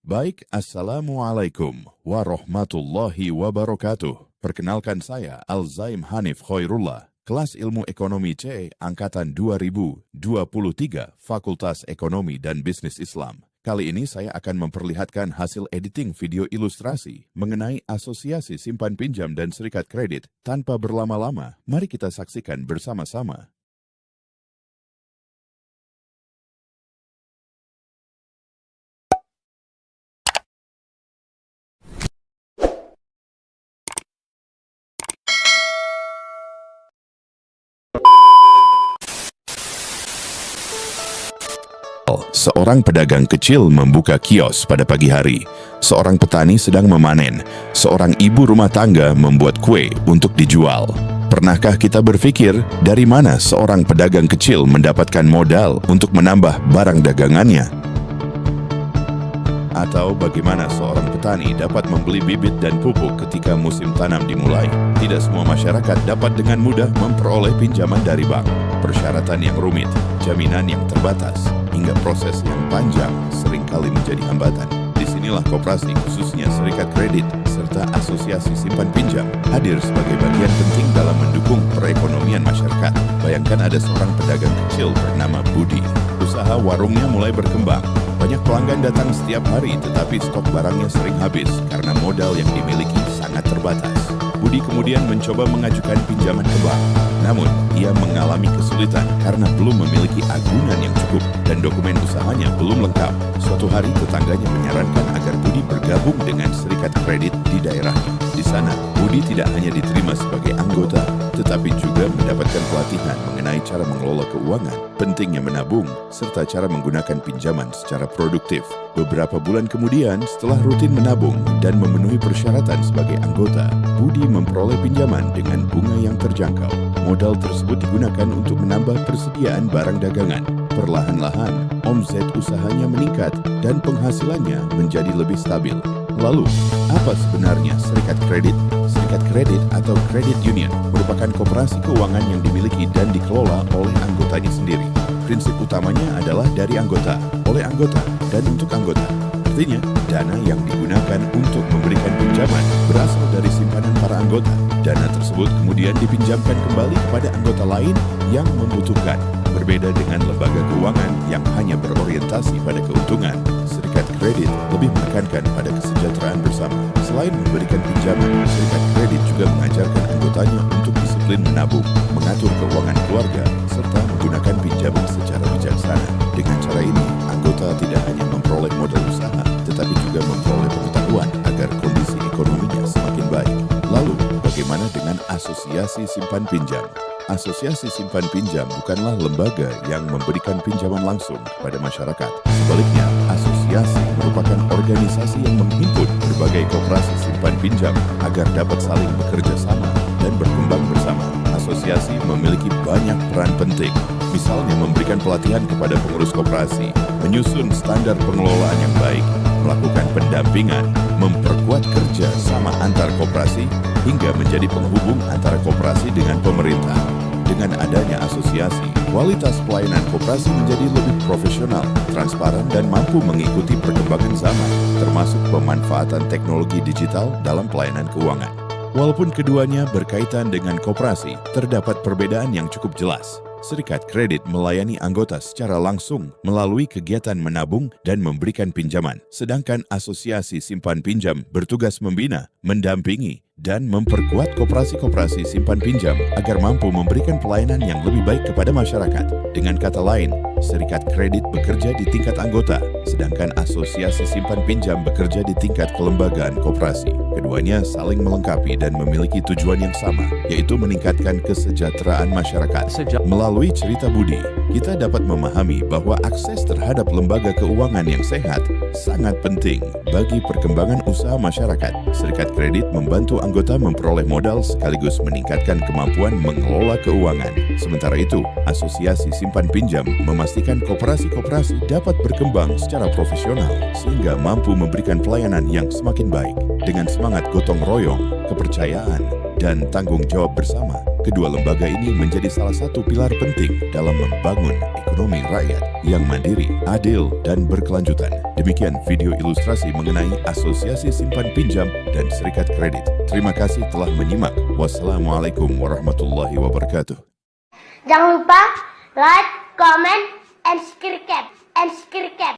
Baik, Assalamualaikum warahmatullahi wabarakatuh. Perkenalkan saya Al-Zaim Hanif Khairullah, kelas ilmu ekonomi C, angkatan 2023, Fakultas Ekonomi dan Bisnis Islam. Kali ini saya akan memperlihatkan hasil editing video ilustrasi mengenai asosiasi simpan pinjam dan serikat kredit. Tanpa berlama-lama, mari kita saksikan bersama-sama. Seorang pedagang kecil membuka kios pada pagi hari. Seorang petani sedang memanen. Seorang ibu rumah tangga membuat kue untuk dijual. Pernahkah kita berpikir dari mana seorang pedagang kecil mendapatkan modal untuk menambah barang dagangannya? Atau bagaimana seorang petani dapat membeli bibit dan pupuk ketika musim tanam dimulai? Tidak semua masyarakat dapat dengan mudah memperoleh pinjaman dari bank. Persyaratan yang rumit, jaminan yang terbatas, hingga proses yang panjang seringkali menjadi hambatan. Disinilah koperasi, khususnya serikat kredit, serta asosiasi simpan pinjam, hadir sebagai bagian penting dalam mendukung perekonomian masyarakat. Bayangkan ada seorang pedagang kecil bernama Budi. Usaha warungnya mulai berkembang. Banyak pelanggan datang setiap hari, tetapi stok barangnya sering habis karena modal yang dimiliki sangat terbatas. Budi kemudian mencoba mengajukan pinjaman ke bank. Namun, ia mengalami kesulitan karena belum memiliki agunan yang cukup dan dokumen usahanya belum lengkap. Suatu hari tetangganya menyarankan agar Budi bergabung dengan serikat kredit di daerahnya. Di sana, Budi tidak hanya diterima sebagai anggota, tetapi juga mendapatkan pelatihan mengenai cara mengelola keuangan, pentingnya menabung, serta cara menggunakan pinjaman secara produktif. Beberapa bulan kemudian, setelah rutin menabung dan memenuhi persyaratan sebagai anggota, Budi memperoleh pinjaman dengan bunga yang terjangkau. Modal tersebut digunakan untuk menambah persediaan barang dagangan. Perlahan-lahan, omset usahanya meningkat dan penghasilannya menjadi lebih stabil. Lalu, apa sebenarnya serikat kredit? Serikat kredit atau credit union merupakan koperasi keuangan yang dimiliki dan dikelola oleh anggotanya sendiri. Prinsip utamanya adalah dari anggota, oleh anggota, dan untuk anggota. Artinya, dana yang digunakan untuk memberikan pinjaman berasal dari simpanan para anggota. Dana tersebut kemudian dipinjamkan kembali kepada anggota lain yang membutuhkan. Berbeda dengan lembaga keuangan yang hanya berorientasi pada keuntungan, serikat kredit lebih menekankan pada kesejahteraan bersama. Selain memberikan pinjaman, serikat kredit juga mengajarkan anggotanya untuk disiplin menabung, mengatur keuangan keluarga, serta menggunakan pinjaman secara bijaksana. Dengan cara ini, anggota tidak hanya memperoleh modal usaha, tetapi juga memperoleh pengetahuan agar kondisi ekonominya semakin baik. Lalu, bagaimana dengan asosiasi simpan pinjam? Asosiasi simpan pinjam bukanlah lembaga yang memberikan pinjaman langsung kepada masyarakat. Sebaliknya, asosiasi merupakan organisasi yang menghimpun berbagai koperasi simpan pinjam agar dapat saling bekerja sama dan berkembang bersama. Asosiasi memiliki banyak peran penting, misalnya memberikan pelatihan kepada pengurus koperasi, menyusun standar pengelolaan yang baik, melakukan pendampingan, memperkuat kerja sama antar koperasi, hingga menjadi penghubung antara koperasi dengan pemerintah. Dengan adanya asosiasi, kualitas pelayanan koperasi menjadi lebih profesional, transparan, dan mampu mengikuti perkembangan zaman, termasuk pemanfaatan teknologi digital dalam pelayanan keuangan. Walaupun keduanya berkaitan dengan koperasi, terdapat perbedaan yang cukup jelas. Serikat kredit melayani anggota secara langsung melalui kegiatan menabung dan memberikan pinjaman, sedangkan asosiasi simpan pinjam bertugas membina, mendampingi, dan memperkuat koperasi-koperasi simpan pinjam agar mampu memberikan pelayanan yang lebih baik kepada masyarakat. Dengan kata lain, serikat kredit bekerja di tingkat anggota, sedangkan asosiasi simpan pinjam bekerja di tingkat kelembagaan koperasi. Keduanya saling melengkapi dan memiliki tujuan yang sama, yaitu meningkatkan kesejahteraan masyarakat. Melalui cerita Budi, kita dapat memahami bahwa akses terhadap lembaga keuangan yang sehat sangat penting bagi perkembangan usaha masyarakat. Serikat kredit membantu anggota memperoleh modal sekaligus meningkatkan kemampuan mengelola keuangan. Sementara itu, asosiasi simpan pinjam memastikan koperasi-koperasi dapat berkembang secara profesional sehingga mampu memberikan pelayanan yang semakin baik. Dengan semangat gotong royong, kepercayaan, dan tanggung jawab bersama, kedua lembaga ini menjadi salah satu pilar penting dalam membangun ekonomi. ekonomi rakyat yang mandiri, adil, dan berkelanjutan. Demikian video ilustrasi mengenai Asosiasi Simpan Pinjam dan Serikat Kredit. Terima kasih telah menyimak. Wassalamualaikum warahmatullahi wabarakatuh. Jangan lupa like, comment, and subscribe.